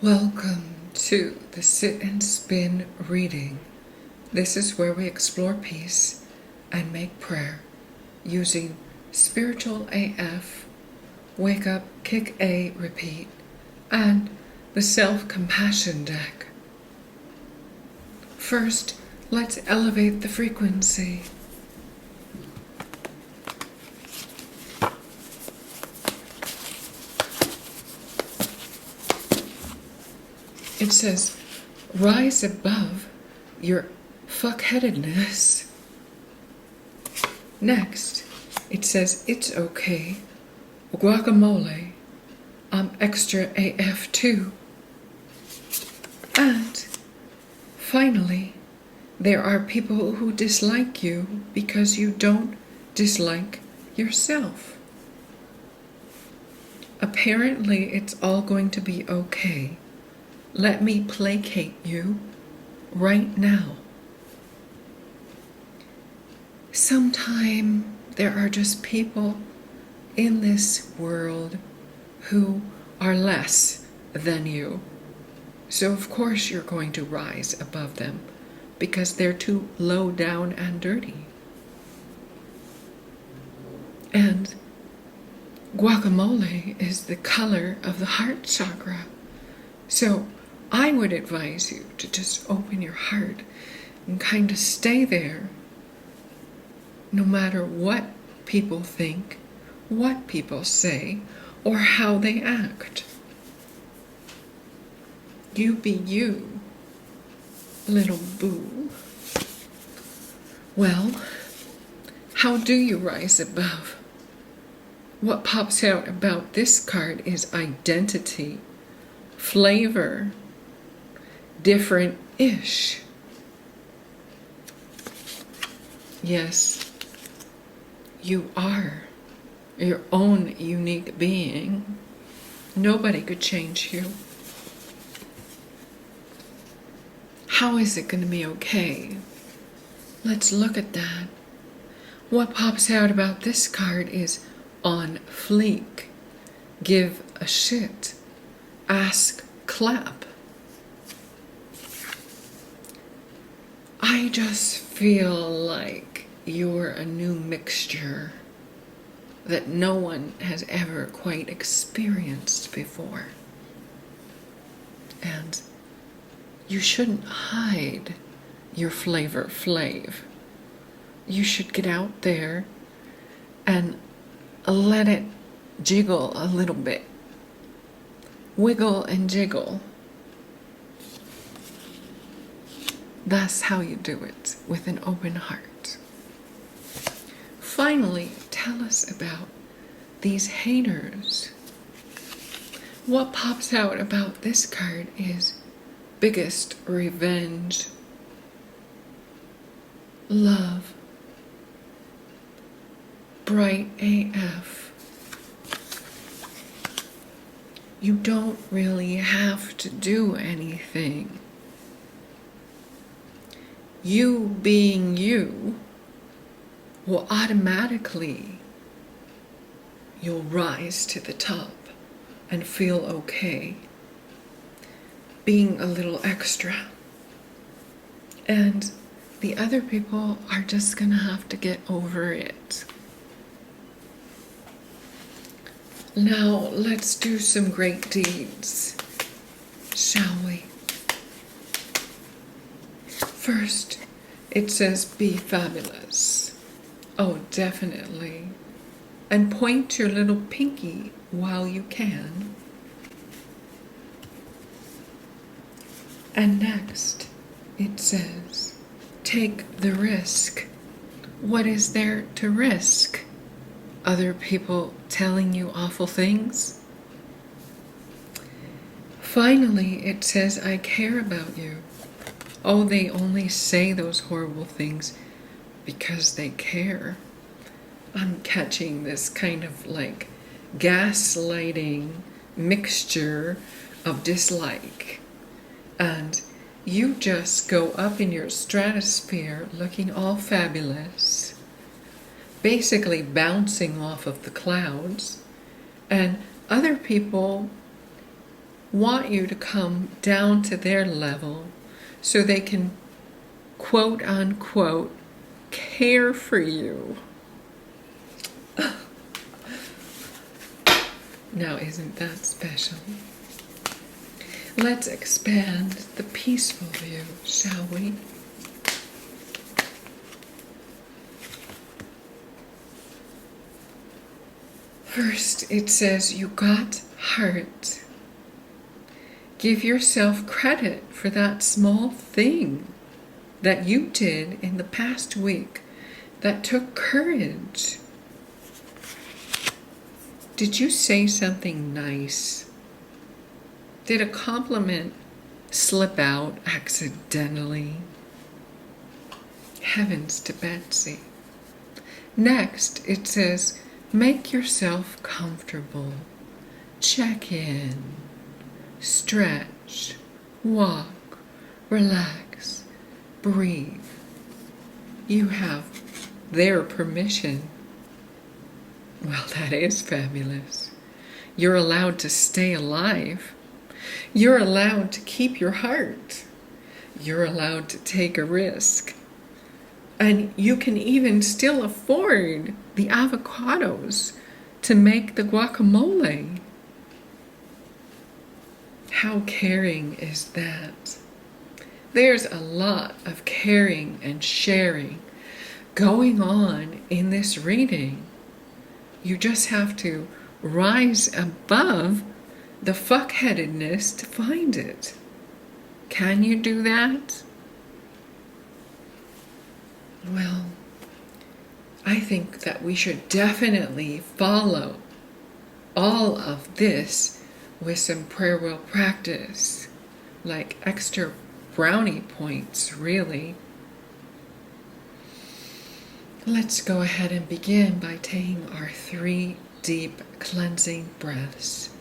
Welcome to the Sit and Spin reading. This is where we explore peace and make prayer using Spiritual AF, Wake Up, Kick A, Repeat, and the Self-Compassion deck. First, let's elevate the frequency. It says, rise above your fuckheadedness. Next, it says, it's okay. Guacamole. I'm extra AF too. And finally, there are people who dislike you because you don't dislike yourself. Apparently, it's all going to be okay. Let me placate you right now. Sometimes there are just people in this world who are less than you. So of course you're going to rise above them because they're too low down and dirty. And guacamole is the color of the heart chakra. So I would advise you to just open your heart and kind of stay there, no matter what people think, what people say, or how they act. You be you, little boo. Well, how do you rise above? What pops out about this card is identity, flavor, different-ish. Yes, you are your own unique being. Nobody could change you. How is it going to be okay? Let's look at that. What pops out about this card is on fleek, give a shit, ask, clap. I just feel like you're a new mixture that no one has ever quite experienced before. And you shouldn't hide your flavor flav. You should get out there and let it jiggle a little bit. Wiggle and jiggle. That's how you do it, with an open heart. Finally, tell us about these haters. What pops out about this card is biggest revenge, love, bright AF. You don't really have to do anything. You being you will automatically, you'll rise to the top and feel okay being a little extra. And the other people are just gonna have to get over it. Now let's do some great deeds, shall we? First, it says be fabulous. Oh, definitely. And point your little pinky while you can. And next, it says take the risk. What is there to risk? Other people telling you awful things? Finally, it says I care about you. Oh, they only say those horrible things because they care. I'm catching this kind of like gaslighting mixture of dislike. And you just go up in your stratosphere looking all fabulous, basically bouncing off of the clouds, and other people want you to come down to their level so they can, quote unquote, care for you. Now, isn't that special? Let's expand the peaceful view, shall we? First, it says, you got heart. Give yourself credit for that small thing that you did in the past week that took courage. Did you say something nice? Did a compliment slip out accidentally? Heavens to Betsy. Next, it says, make yourself comfortable. Check in. Stretch. Walk. Relax. Breathe. You have their permission. Well, that is fabulous. You're allowed to stay alive. You're allowed to keep your heart. You're allowed to take a risk. And you can even still afford the avocados to make the guacamole. How caring is that? There's a lot of caring and sharing going on in this reading. You just have to rise above the fuckheadedness to find it. Can you do that? Well, I think that we should definitely follow all of this with some prayer wheel practice, like extra brownie points, really. Let's go ahead and begin by taking our 3 deep cleansing breaths.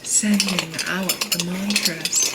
Sending out the mantras.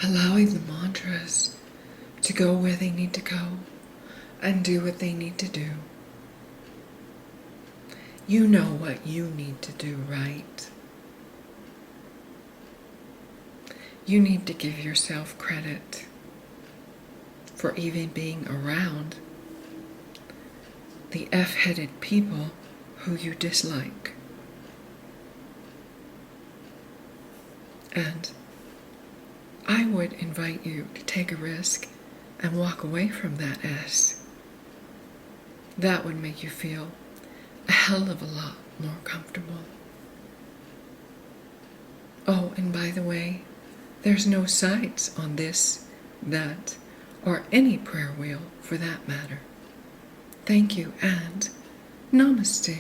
Allowing the mantras to go where they need to go and do what they need to do. You know what you need to do, right? You need to give yourself credit. for even being around the F-headed people who you dislike. And I would invite you to take a risk and walk away from that S. That would make you feel a hell of a lot more comfortable. Oh, and by the way, there's no sides on this, that, or any prayer wheel for that matter. Thank you and namaste.